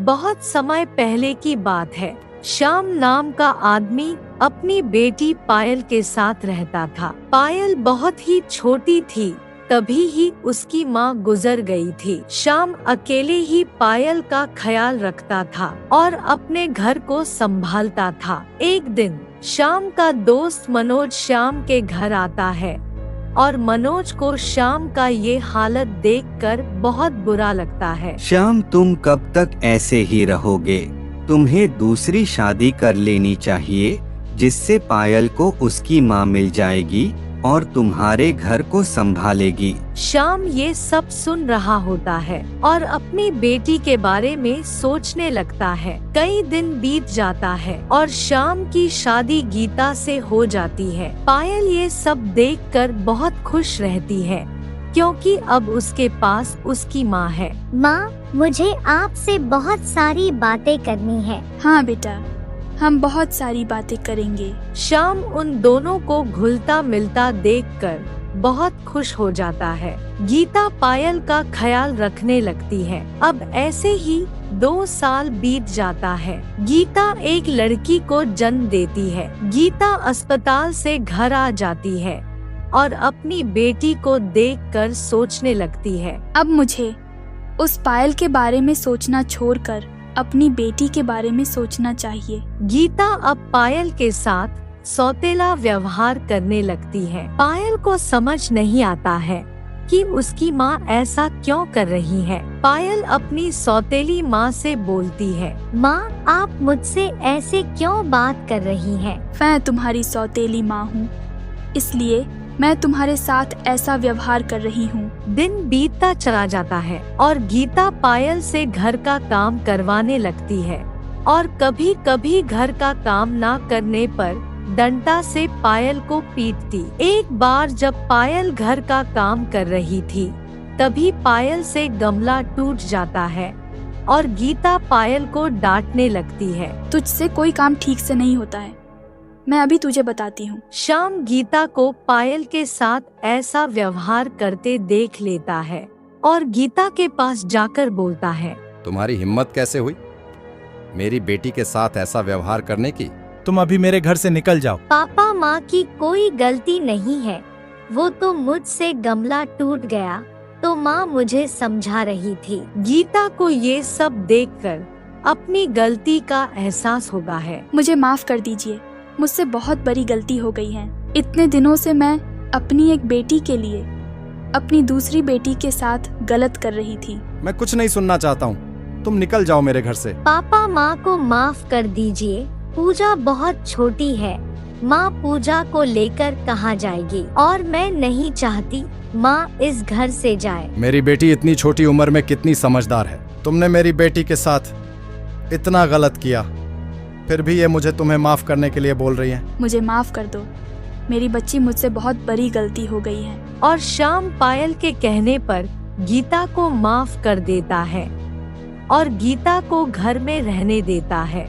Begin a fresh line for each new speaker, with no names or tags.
बहुत समय पहले की बात है। श्याम नाम का आदमी अपनी बेटी पायल के साथ रहता था। पायल बहुत ही छोटी थी, तभी ही उसकी माँ गुजर गई थी। श्याम अकेले ही पायल का ख्याल रखता था और अपने घर को संभालता था। एक दिन श्याम का दोस्त मनोज श्याम के घर आता है और मनोज को श्याम का ये हालत देखकर बहुत बुरा लगता है।
श्याम, तुम कब तक ऐसे ही रहोगे? तुम्हें दूसरी शादी कर लेनी चाहिए, जिससे पायल को उसकी माँ मिल जाएगी और तुम्हारे घर को संभालेगी।
श्याम ये सब सुन रहा होता है और अपनी बेटी के बारे में सोचने लगता है। कई दिन बीत जाता है और श्याम की शादी गीता से हो जाती है। पायल ये सब देखकर बहुत खुश रहती है, क्योंकि अब उसके पास उसकी माँ है।
माँ, मुझे आपसे बहुत सारी बातें करनी है।
हाँ बेटा, हम बहुत सारी बातें करेंगे।
श्याम उन दोनों को घुलता मिलता देखकर बहुत खुश हो जाता है। गीता पायल का ख्याल रखने लगती है। अब ऐसे ही 2 साल बीत जाता है। गीता एक लड़की को जन्म देती है। गीता अस्पताल से घर आ जाती है और अपनी बेटी को देखकर सोचने लगती है,
अब मुझे उस पायल के बारे में सोचना छोड़कर अपनी बेटी के बारे में सोचना चाहिए।
गीता अब पायल के साथ सौतेला व्यवहार करने लगती है। पायल को समझ नहीं आता है कि उसकी माँ ऐसा क्यों कर रही है। पायल अपनी सौतेली माँ से बोलती है,
माँ, आप मुझसे ऐसे क्यों बात कर रही हैं?
मैं तुम्हारी सौतेली माँ हूँ, इसलिए मैं तुम्हारे साथ ऐसा व्यवहार कर रही हूँ।
दिन बीतता चला जाता है और गीता पायल से घर का काम करवाने लगती है और कभी कभी घर का काम ना करने पर डंडा से पायल को पीटती। एक बार जब पायल घर का काम कर रही थी, तभी पायल से गमला टूट जाता है और गीता पायल को डांटने लगती है,
तुझसे कोई काम ठीक से नहीं होता है, मैं अभी तुझे बताती हूँ।
श्याम गीता को पायल के साथ ऐसा व्यवहार करते देख लेता है और गीता के पास जाकर बोलता है,
तुम्हारी हिम्मत कैसे हुई मेरी बेटी के साथ ऐसा व्यवहार करने की?
तुम अभी मेरे घर से निकल जाओ।
पापा, माँ की कोई गलती नहीं है। वो तो मुझसे गमला टूट गया तो माँ मुझे समझा रही थी।
गीता को ये सब देखकर अपनी गलती का एहसास होता है।
मुझे माफ कर दीजिए, मुझसे बहुत बड़ी गलती हो गई है। इतने दिनों से मैं अपनी एक बेटी के लिए अपनी दूसरी बेटी के साथ गलत कर रही थी।
मैं कुछ नहीं सुनना चाहता हूँ, तुम निकल जाओ मेरे घर से।
पापा, माँ को माफ कर दीजिए। पूजा बहुत छोटी है, माँ पूजा को लेकर कहाँ जाएगी? और मैं नहीं चाहती माँ इस घर से जाए।
मेरी बेटी इतनी छोटी उम्र में कितनी समझदार है। तुमने मेरी बेटी के साथ इतना गलत किया, फिर भी ये मुझे तुम्हें माफ करने के लिए बोल रही है।
मुझे माफ कर दो, मेरी बच्ची, मुझसे बहुत बड़ी गलती हो गई है।
और श्याम पायल के कहने पर गीता को माफ कर देता है और गीता को घर में रहने देता है।